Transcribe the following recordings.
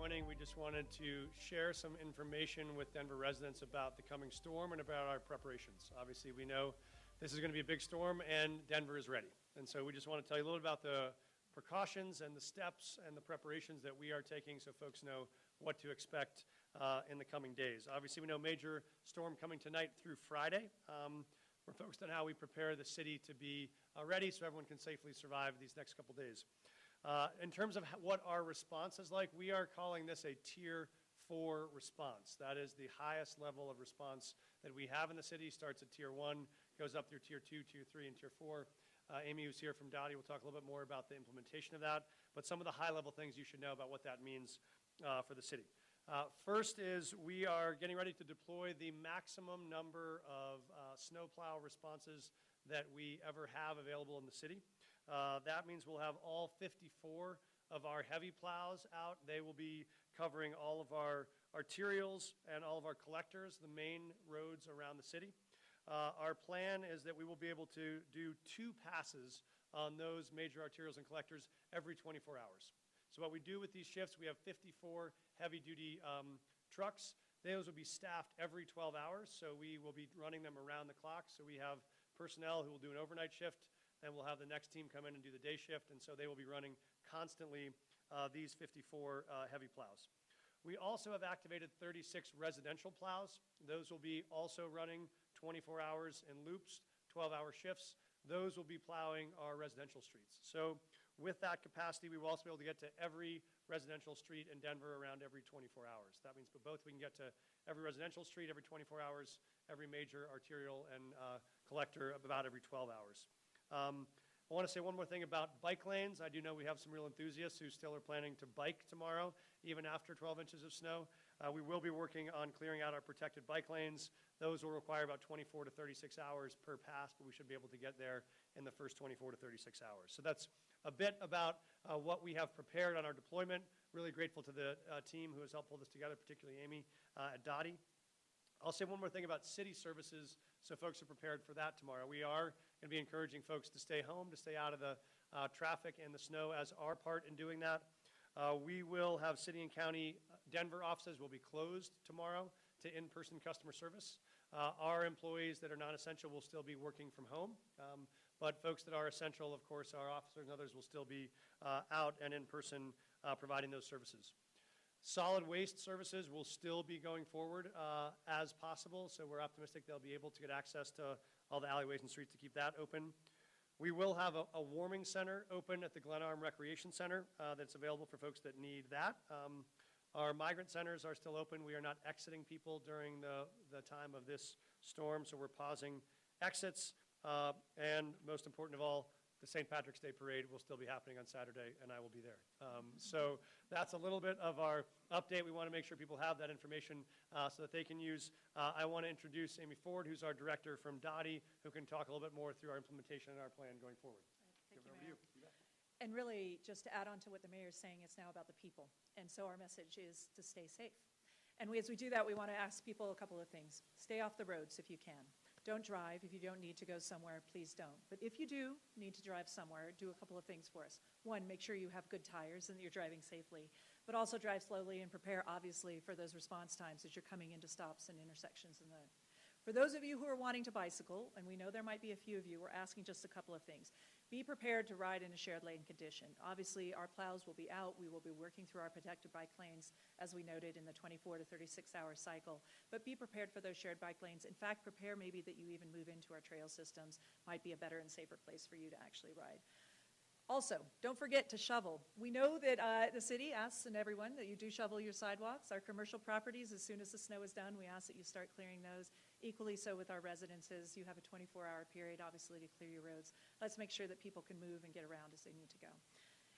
joining. We just wanted to share some information with Denver residents about the coming storm and about our preparations. Obviously, we know this is going to be a big storm, and Denver is ready. And so we just want to tell you a little about the precautions and the steps and the preparations that we are taking so folks know what to expect in the coming days. Obviously, we know major storm coming tonight through Friday. We're focused on how we prepare the city to be ready so everyone can safely survive these next couple days. In terms of what our response is like, we are calling this a Tier 4 response. That is the highest level of response that we have in the city. Starts at Tier 1, goes up through Tier 2, Tier 3, and Tier 4. Amy, who's here from Dottie, will talk a little bit more about the implementation of that, but some of the high-level things you should know about what that means for the city. First is we are getting ready to deploy the maximum number of snowplow responses that we ever have available in the city. That means we'll have all 54 of our heavy plows out. They will be covering all of our arterials and all of our collectors, the main roads around the city. Our plan is that we will be able to do 2 passes on those major arterials and collectors every 24 hours. So what we do with these shifts, we have 54 heavy-duty trucks. Those will be staffed every 12 hours, so we will be running them around the clock. So we have personnel who will do an overnight shift, then we'll have the next team come in and do the day shift, and so they will be running constantly these 54 heavy plows. We also have activated 36 residential plows. Those will be also running 24 hours in loops, 12-hour shifts. Those will be plowing our residential streets. So with that capacity, we will also be able to get to every residential street in Denver around every 24 hours. That means both we can get to every residential street every 24 hours, every major arterial and collector about every 12 hours. I want to say one more thing about bike lanes. I do know we have some real enthusiasts who still are planning to bike tomorrow, even after 12 inches of snow. We will be working on clearing out our protected bike lanes. Those will require about 24 to 36 hours per pass, but we should be able to get there in the first 24 to 36 hours. So that's a bit about what we have prepared on our deployment. Really grateful to the team who has helped pull this together, particularly Amy at Dottie. I'll say one more thing about city services so folks are prepared for that tomorrow. We are going to be encouraging folks to stay home, to stay out of the traffic and the snow as our part in doing that. We will have city and county Denver offices will be closed tomorrow to in-person customer service. Our employees that are non-essential will still be working from home, but folks that are essential, of course, our officers and others will still be out and in person providing those services. Solid waste services will still be going forward as possible, so we're optimistic they'll be able to get access to all the alleyways and streets to keep that open. We will have a warming center open at the Glenarm Recreation Center that's available for folks that need that. Our migrant centers are still open. We are not exiting people during the time of this storm, so we're pausing exits. And most important of all, the St. Patrick's Day Parade will still be happening on Saturday, and I will be there. So that's a little bit of our update. We want to make sure people have that information so that they can use. I want to introduce Amy Ford, who's our director from Dottie, who can talk a little bit more through our implementation and our plan going forward. Thank you, Mayor. And really, just to add on to what the mayor is saying, it's now about the people. And so our message is to stay safe. And as we do that, we want to ask people a couple of things. Stay off the roads if you can. Don't drive. If you don't need to go somewhere, please don't. But if you do need to drive somewhere, do a couple of things for us. One, make sure you have good tires and that you're driving safely, but also drive slowly and prepare, obviously, for those response times as you're coming into stops and intersections. For those of you who are wanting to bicycle, and we know there might be a few of you, we're asking just a couple of things. Be prepared to ride in a shared lane condition. Obviously, our plows will be out. We will be working through our protected bike lanes, as we noted in the 24 to 36-hour cycle. But be prepared for those shared bike lanes. In fact, prepare maybe that you even move into our trail systems. Might be a better and safer place for you to actually ride. Also, don't forget to shovel. We know that the city asks and everyone that you do shovel your sidewalks. Our commercial properties, as soon as the snow is done, we ask that you start clearing those. Equally so with our residences. You have a 24-hour period, obviously, to clear your roads. Let's make sure that people can move and get around as they need to go.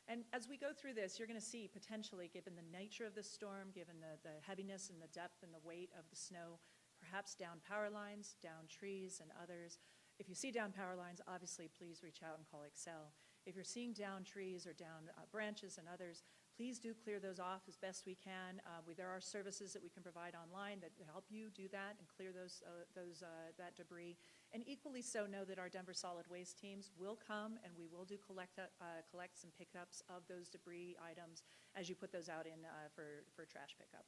And as we go through this, you're going to see potentially, given the nature of this storm, given the heaviness and the depth and the weight of the snow, perhaps down power lines, down trees and others. If you see down power lines, obviously, please reach out and call Excel. If you're seeing down trees or down branches and others, please do clear those off as best we can. There are services that we can provide online that help you do that and clear that debris. And equally so, know that our Denver solid waste teams will come and we will do collects and pickups of those debris items as you put those out in for trash pickup.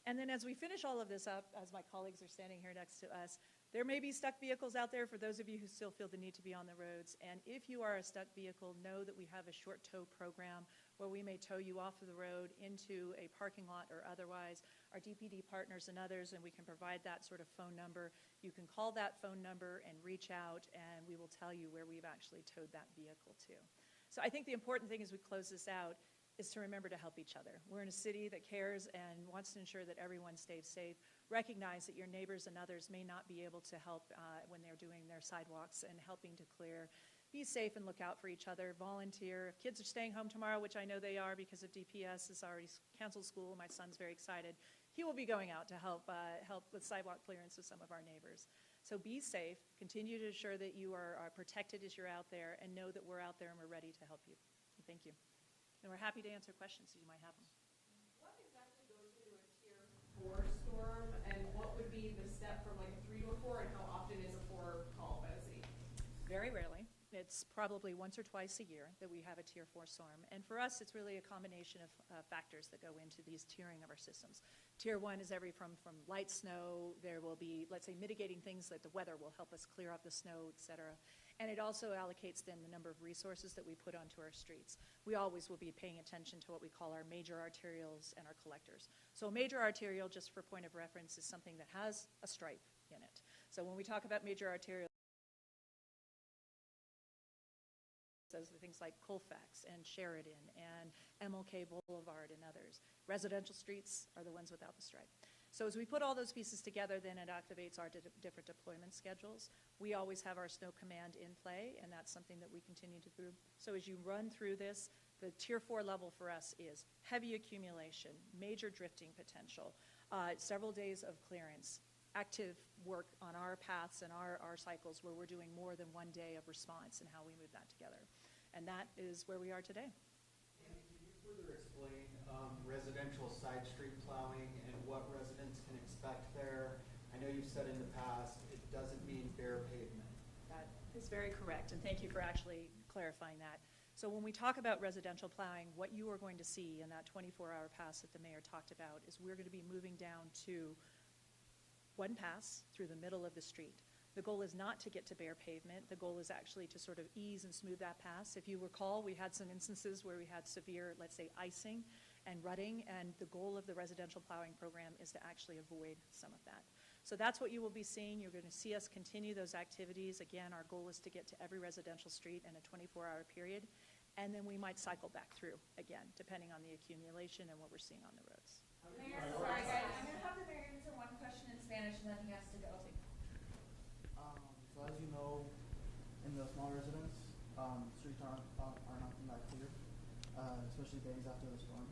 And then as we finish all of this up, as my colleagues are standing here next to us, there may be stuck vehicles out there for those of you who still feel the need to be on the roads. And if you are a stuck vehicle, know that we have a short tow program where we may tow you off of the road into a parking lot or otherwise. Our DPD partners and others, and we can provide that sort of phone number. You can call that phone number and reach out, and we will tell you where we've actually towed that vehicle to. So I think the important thing as we close this out is to remember to help each other. We're in a city that cares and wants to ensure that everyone stays safe. Recognize that your neighbors and others may not be able to help when they're doing their sidewalks and helping to clear. Be safe and look out for each other. Volunteer. If kids are staying home tomorrow, which I know they are because of DPS has already canceled school, my son's very excited. He will be going out to help with sidewalk clearance with some of our neighbors. So be safe. Continue to ensure that you are protected as you're out there, and know that we're out there and we're ready to help you. Thank you. And we're happy to answer questions if you might have them. What exactly goes into a Tier 4 storm, and what would be the step from like a 3 to a 4, and how often is a 4 called by the city? Very rarely. It's probably once or twice a year that we have a Tier 4 storm. And for us, it's really a combination of factors that go into these tiering of our systems. Tier 1 is from light snow. There will be, let's say, mitigating things like the weather will help us clear up the snow, et cetera. And it also allocates then the number of resources that we put onto our streets. We always will be paying attention to what we call our major arterials and our collectors. So a major arterial, just for point of reference, is something that has a stripe in it. So when we talk about major arterials, those are things like Colfax and Sheridan and MLK Boulevard and others. Residential streets are the ones without the stripe. So as we put all those pieces together, then it activates our different deployment schedules. We always have our snow command in play, and that's something that we continue to do. So as you run through this, the Tier 4 level for us is heavy accumulation, major drifting potential, several days of clearance, active work on our paths and our cycles where we're doing more than one day of response and how we move that together. And that is where we are today. Andy, can you further explain residential side street plowing and what residents can expect there? I know you've said in the past it doesn't mean bare pavement. That is very correct, and thank you for actually clarifying that. So when we talk about residential plowing, what you are going to see in that 24-hour pass that the mayor talked about is we're going to be moving down to one pass through the middle of the street. The goal is not to get to bare pavement. The goal is actually to sort of ease and smooth that pass. If you recall, we had some instances where we had severe, let's say, icing and rutting, and the goal of the residential plowing program is to actually avoid some of that. So that's what you will be seeing. You're going to see us continue those activities. Again, our goal is to get to every residential street in a 24-hour period, and then we might cycle back through again, depending on the accumulation and what we're seeing on the roads. Mayor, sorry guys, I'm going to have the mayor answer one question in Spanish and then he has to go. So as you know, in the small residence, streets are not that clear, especially days after the storm.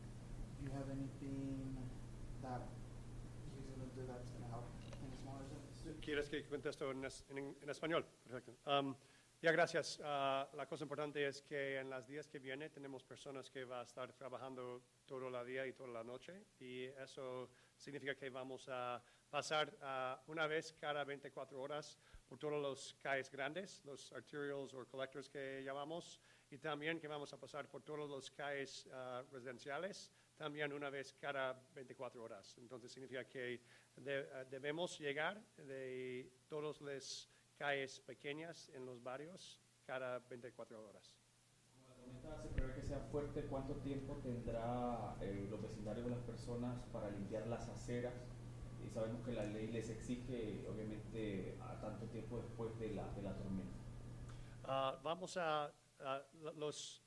Do you have anything that he's going to do that's going to help in the small residence? ¿Quieres que contesto en español? Perfecto. Ya, gracias. La cosa importante es que en los días que vienen tenemos personas que van a estar trabajando todo el día y toda la noche, y eso significa que vamos a pasar una vez cada 24 horas por todos los calles grandes, los arterials o collectors que llamamos, y también que vamos a pasar por todos los calles residenciales, también una vez cada 24 horas. Entonces significa que debemos llegar de todas las calles pequeñas en los barrios cada 24 horas. Como la tormenta se prevé que sea fuerte, ¿cuánto tiempo tendrá los vecindarios de las personas para limpiar las aceras? Y sabemos que la ley les exige, obviamente, a tanto tiempo después de la tormenta. Vamos a los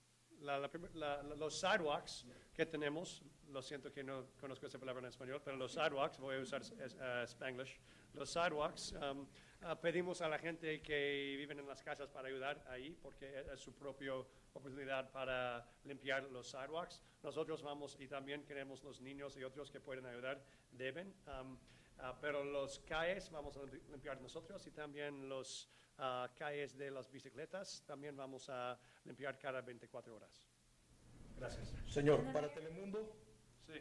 sidewalks que tenemos, lo siento que no conozco esa palabra en español, pero los sidewalks, voy a usar Spanglish, los sidewalks, pedimos a la gente que viven en las casas para ayudar ahí, porque es su propia oportunidad para limpiar los sidewalks. Nosotros vamos y también queremos los niños y otros que pueden ayudar, deben, pero los calles vamos a limpiar nosotros, y también los calles de las bicicletas también vamos a limpiar cada 24 horas. Gracias. Señor, para Telemundo, Sí.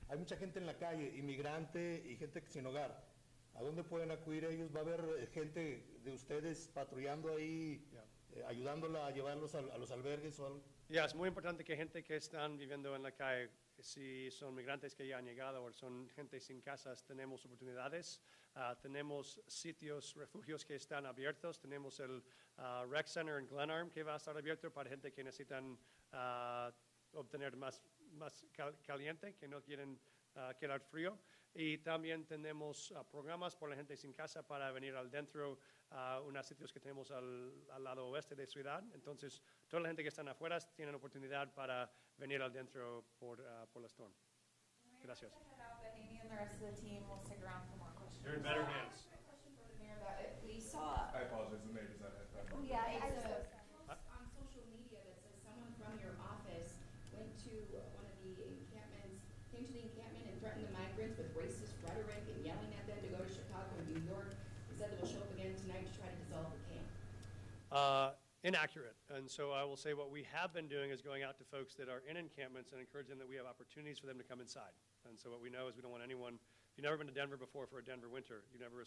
hay mucha gente en la calle, inmigrante y gente sin hogar. ¿A dónde pueden acudir ellos? ¿Va a haber gente de ustedes patrullando ahí, ayudándola a llevarlos a los albergues o algo? Ya, es muy importante que gente que están viviendo en la calle, si son migrantes que ya han llegado o son gente sin casas, tenemos oportunidades. Tenemos sitios, refugios que están abiertos. Tenemos el Rec Center en Glenarm que va a estar abierto para gente que necesitan obtener más caliente, que no quieren quedar frío. Y también tenemos programas por la gente sin casa para venir al dentro, unos sitios que tenemos al lado oeste de ciudad. Entonces, toda la gente que están afuera tiene oportunidad para venir al dentro por la storm. Gracias. Amy and the rest of the team will stick around for more questions. You're in better hands. I have a question for the mayor that we saw. I apologize, the mayor does not have time. Oh, yeah, It's I a post on social media that says someone from your office went to one of the encampments, came to the encampment and threatened the migrants with racist rhetoric and yelling at them to go to Chicago and New York. He said that will show up again tonight to try to dissolve the camp. Inaccurate. And so I will say what we have been doing is going out to folks that are in encampments and encouraging them that we have opportunities for them to come inside. And so what we know is we don't want anyone, if you've never been to Denver before for a Denver winter, you've never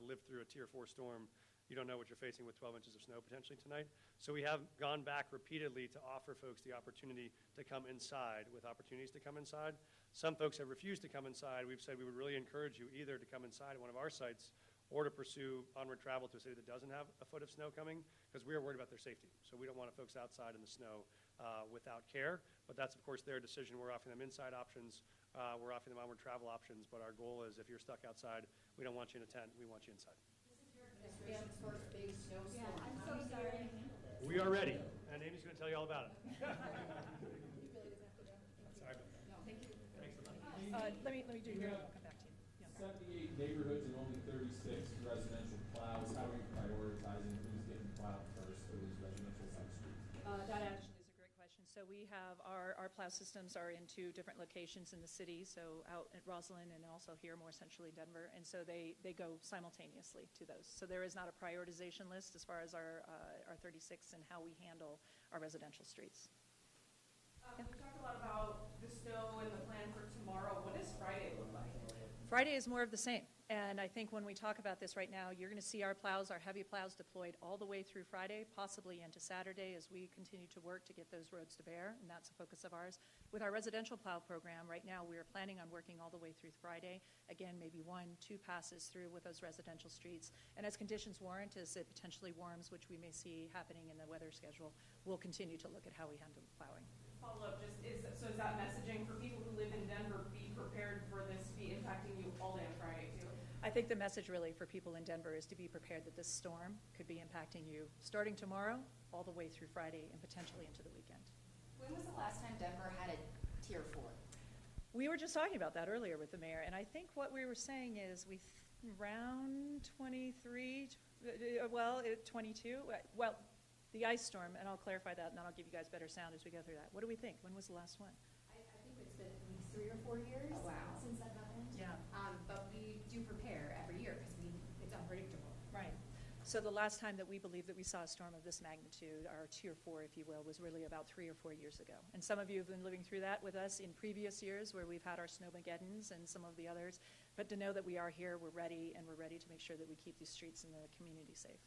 lived through a Tier 4 storm, you don't know what you're facing with 12 inches of snow potentially tonight. So we have gone back repeatedly to offer folks the opportunity to come inside with opportunities to come inside. Some folks have refused to come inside. We've said we would really encourage you either to come inside at one of our sites or to pursue onward travel to a city that doesn't have a foot of snow coming, because we are worried about their safety. So we don't want folks outside in the snow without care, but that's, of course, their decision. We're offering them inside options. We're offering them onward travel options, but our goal is if you're stuck outside, we don't want you in a tent. We want you inside. This is your administration's first big snowstorm. Yeah, I'm How so are you sorry. going to handle this? We are ready, and Amy's going to tell you all about it. He really doesn't have to go. Sorry. No, thank you. Thanks a lot. Let me do your, I'll come back to you. Yeah. 78 neighborhoods and only 36 residential plows. How are you prioritizing who's getting plowed first for these residential side streets? That actually is a great question. So we have, our plow systems are in 2 different locations in the city, so out at Roslyn and also here more centrally Denver, and so they go simultaneously to those. So there is not a prioritization list as far as our 36 and how we handle our residential streets. We talked a lot about the snow and the plan for tomorrow. What does Friday look like? Friday is more of the same, and I think when we talk about this right now, you're going to see our plows, our heavy plows deployed all the way through Friday, possibly into Saturday as we continue to work to get those roads to bear, and that's a focus of ours. With our residential plow program, right now we are planning on working all the way through Friday. Again, maybe 1, 2 passes through with those residential streets, and as conditions warrant, as it potentially warms, which we may see happening in the weather schedule, we'll continue to look at how we handle plowing. Follow up, is that messaging for people who live in Denver, be prepared for this to be impacting you all day on Friday too? I think the message really for people in Denver is to be prepared that this storm could be impacting you starting tomorrow all the way through Friday and potentially into the weekend. When was the last time Denver had a Tier 4? We were just talking about that earlier with the mayor, and I think what we were saying is around 23, 22, well, the ice storm, and I'll clarify that, and then I'll give you guys better sound as we go through that. What do we think? When was the last one? I think it's been at least 3 or 4 years since that happened. Yeah. But we do prepare every year because it's unpredictable. Right. So the last time that we believe that we saw a storm of this magnitude, our Tier 4, if you will, was really about 3 or 4 years ago. And some of you have been living through that with us in previous years where we've had our snowmageddons and some of the others. But to know that we are here, we're ready, and we're ready to make sure that we keep these streets and the community safe.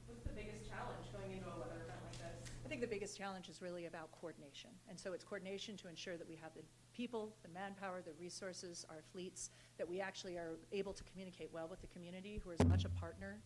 What's the biggest challenge going into a weather event like this? I think the biggest challenge is really about coordination. And so it's coordination to ensure that we have the people, the manpower, the resources, our fleets, that we actually are able to communicate well with the community, who is as much a partner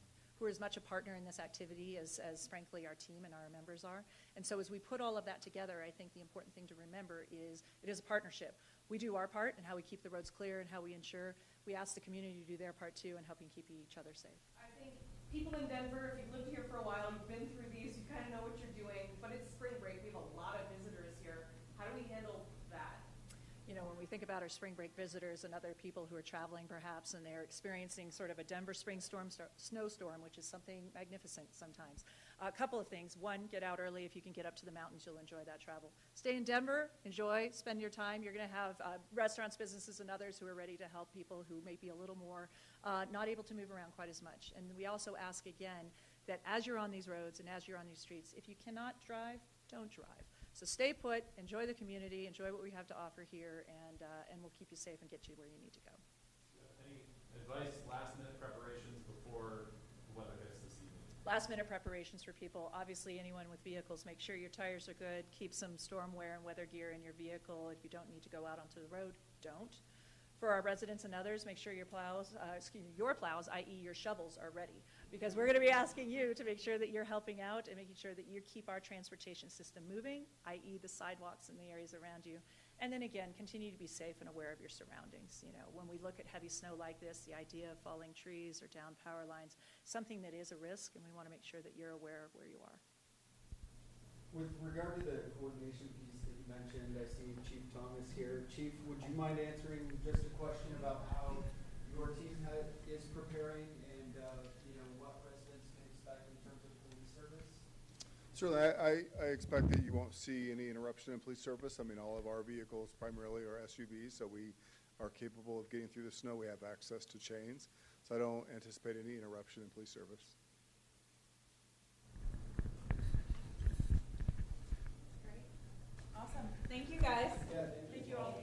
in this activity as frankly our team and our members are. And so as we put all of that together, I think the important thing to remember is it is a partnership. We do our part in how we keep the roads clear and how we ensure we ask the community to do their part too in helping keep each other safe. I think people in Denver, if you've lived here for a while, you've been through these, you kind of know what you're doing, but it's spring break. We have a lot of visitors here. How do we handle that? You know, when we think about our spring break visitors and other people who are traveling perhaps and they're experiencing sort of a Denver spring snowstorm, which is something magnificent sometimes. A couple of things. One, get out early. If you can get up to the mountains, you'll enjoy that travel. Stay in Denver, enjoy, spend your time. You're going to have restaurants, businesses, and others who are ready to help people who may be a little more not able to move around quite as much. And we also ask again that as you're on these roads and as you're on these streets, if you cannot drive, don't drive. So stay put, enjoy the community, enjoy what we have to offer here, and we'll keep you safe and get you where you need to go. Any advice, last-minute preparations before the weather hits this evening? Last-minute preparations for people. Obviously, anyone with vehicles, make sure your tires are good. Keep some storm wear and weather gear in your vehicle. If you don't need to go out onto the road, don't. For our residents and others, make sure your plows, i.e. your shovels, are ready. Because we're going to be asking you to make sure that you're helping out and making sure that you keep our transportation system moving, i.e. the sidewalks and the areas around you. And then again, continue to be safe and aware of your surroundings. You know, when we look at heavy snow like this, the idea of falling trees or down power lines, something that is a risk, and we want to make sure that you're aware of where you are. With regard to the coordination piece that you mentioned, I see Chief Thomas here. Chief, would you mind answering just a question about how your team is preparing and what residents can expect in terms of police service? Certainly, I expect that you won't see any interruption in police service. I mean, all of our vehicles primarily are SUVs, so we are capable of getting through the snow. We have access to chains, so I don't anticipate any interruption in police service. Awesome. Thank you, guys. Yeah, Thank you all.